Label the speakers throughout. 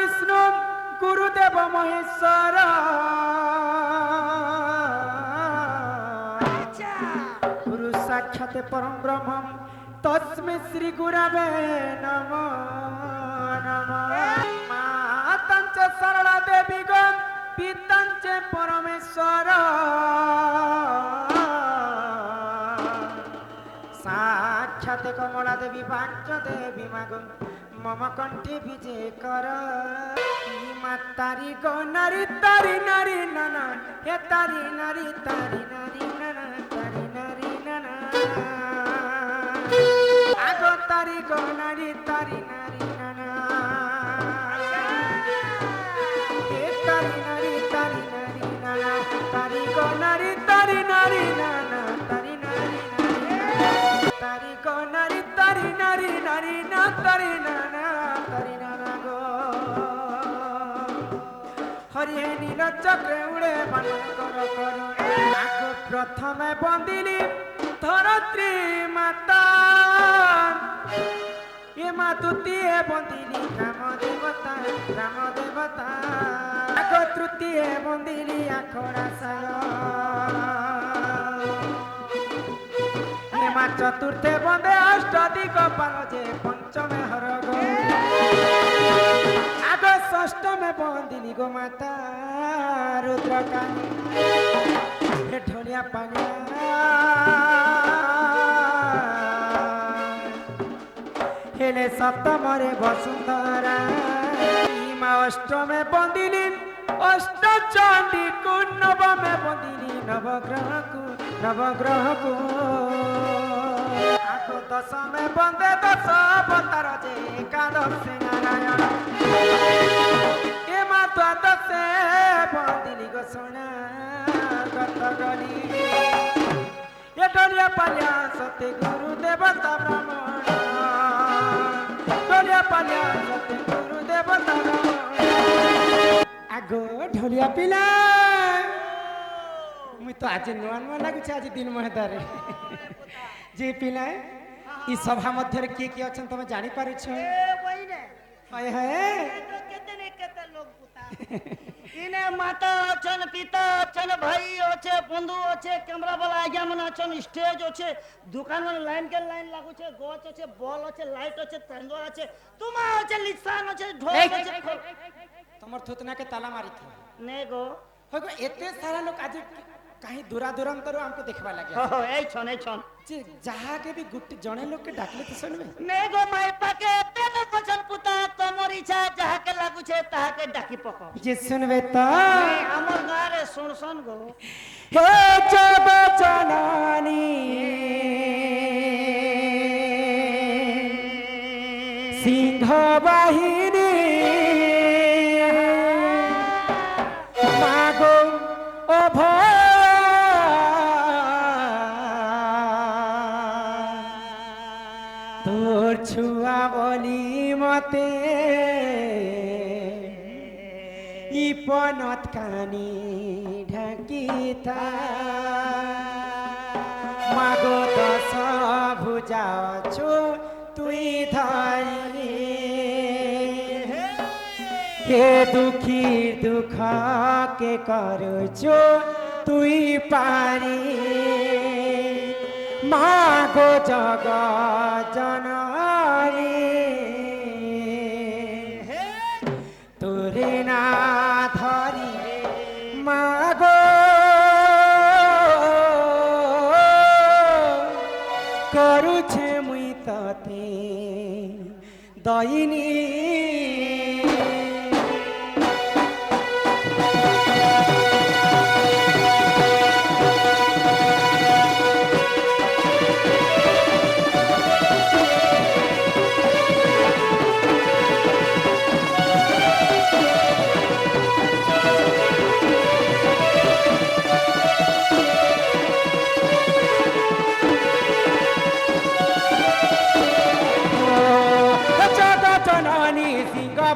Speaker 1: विष्णु गुरुदेव महेश्वर गुरु साक्षात परम ब्रह्म तस्मै श्री गुरवे नमो नमः। मातांच सरला देवी गो पितांच परमेश्वर साक्षात कमला देवी पांच देवी मागो मम कंठे विजय कर तारी गो नारी तारी नारी नाना हे तारी नारी नाना तारी नारी नाना आगो तारी गो नारी नाना हे तारी नारी नाना तारी गो नारी नाना तारी नारी तारी गो नारी ना तारी नाना गो हरि नील चक्र उड़े मन कर आगो प्रथम बंदिली धरत्री माता ये मा द्वितीय बंदिली राम देवता आगो तृतीय बंदिली आखड़ा साल ये मा चतुर्थे बंदे अष्टदिक पाल जे पंचमे हर गो आगो षष्ठ में बंदिली गो माता रुद्रकाली ढोलिया पानिया हेले सप्तम रे वसुंधरा माँ अष्टमे बंदिली अष्ट चंडी को नवमे बंदिली नवग्रह को आगो दशमे बंदे दश अवतार जे एकादश नारायण ए मा द्वादशे बंदिली गो सोना गत गली ए डोलिया पालिया सत्य गुरु देवता ब्राह्मण डोलिया पालिया सत्य गुरु देवता ब्राह्मण आगो ढोलिया पिला मुई तो आज नुआ लगुचे आज दिन महदारे जे पिला ई सभा मध्य किए किए अच्छा तुम जानी पार
Speaker 2: इने माता अछन पिता अछन भाई अच्छे बंधु अच्छे कैमरा वाला आज्ञा मन अछन स्टेज अच्छे दुकान में लाइन के लाइन लागू छे गच अच्छे बॉल अच्छे लाइट अच्छे तेंदुआ अच्छे तुमा अच्छे लिसान अच्छे ढोल अच्छे
Speaker 1: तमर थुतना के ताला मारी था
Speaker 2: ने गो
Speaker 1: होगो एते सारा लोग आज कहीं दूरा दूरांतर हमको देखबा लागे
Speaker 2: हो ए छन
Speaker 1: जे जहा के भी गुट जणे लोग के डाकले तो सुनबे
Speaker 2: ने गो माई पाके तेने पछन पुता तमर इच्छा जहा के लागू छे ताहा के डाकी पको
Speaker 1: जे सुनबे त
Speaker 2: हमर गारे सुन गो
Speaker 1: हे जब जननी सिंह वाहिनी मागो अभय तोर छुआ बोली मते पनत कानी ढकिता मागो दस भुजा छु तुई धरी हे दुखी दुख के करुछु तुई पारी मागो जग जनरी तुरे ना धरी मागो करुछे मुई तते दयनी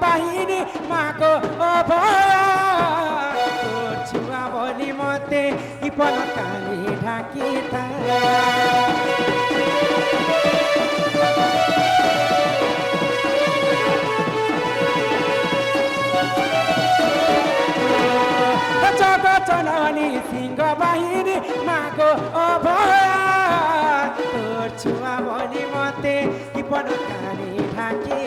Speaker 1: बाहिनी माको अभया छुआ बोली मते इपन काली ढाकी था মাগো অভয়া তোর ছুয়া মনি মতে কিপন কানি ঢাকি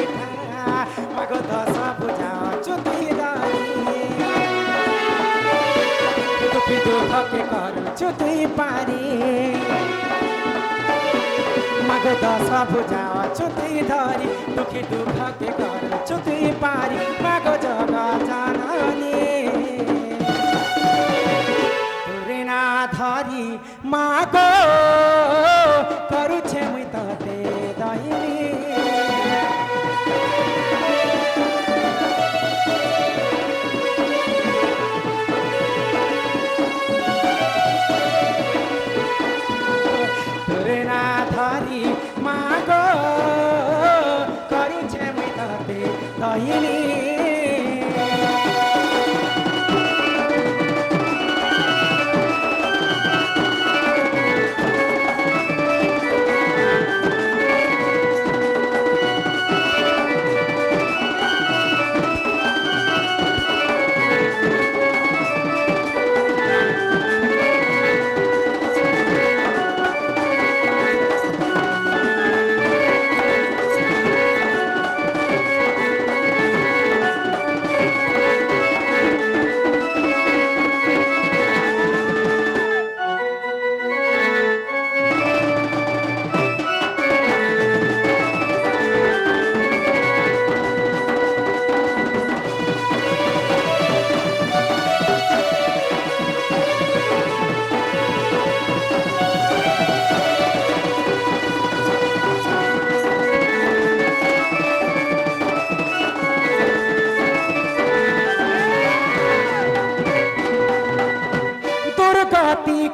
Speaker 1: মাগো দশ পূজা চুতি দানি দুঃখী দুঃখকে করুছু তুই পারি মাগো দশ পূজা চুতি ধরি দুঃখী দুঃখকে করুছু তুই পারি মাগো জগ জাননী তোরে না ধরি মাগো করুছে মুই ততে দইনি তোরে না ধরি মাগো করুছে মুই ততে দইনি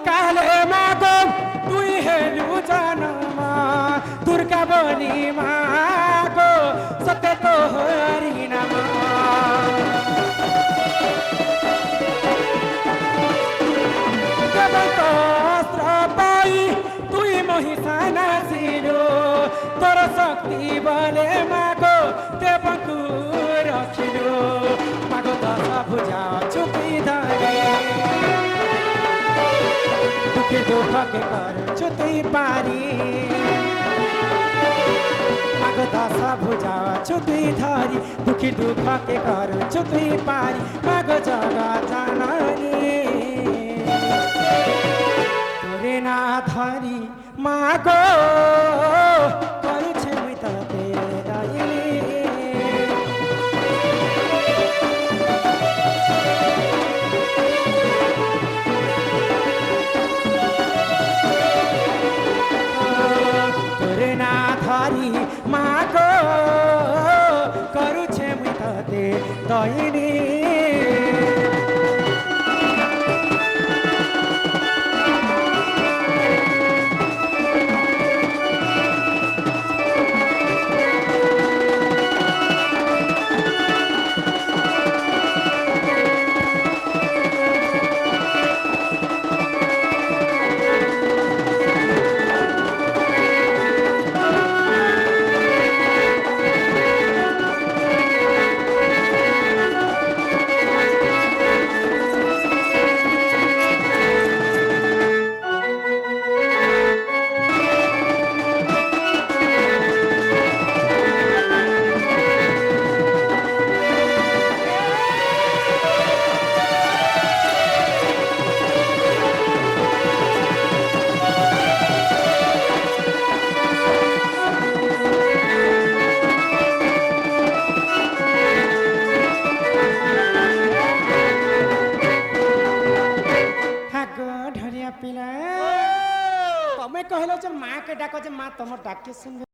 Speaker 1: কালে মাগো তুই হেলু জানমা দুর্গা বলি মাগো সতে তো হরি নাম অস্ত্র পাই তুই মহিষানা শিরো তোর শক্তি বলে মাগো দেবকু রখিলো মাগো দশ ভুজা চুপি ধরে দুঃখী দুঃখকে করুছু তুই পারি মাগো দশ ভুজা তুই ধরি দুঃখী দুঃখকে করুছু তুই পারি মাগো জগ জাননী তোরে না ধরি মাগো করুছে মুই ততে দইনি তোরে না ধরি মাগো করুছে মুই ততে দইনি ପିଲା ତମେ କହିଲ ଯେ ମା କେ ଡାକ ଯେ ମା ତମ ଡାକେ ଶୁଣି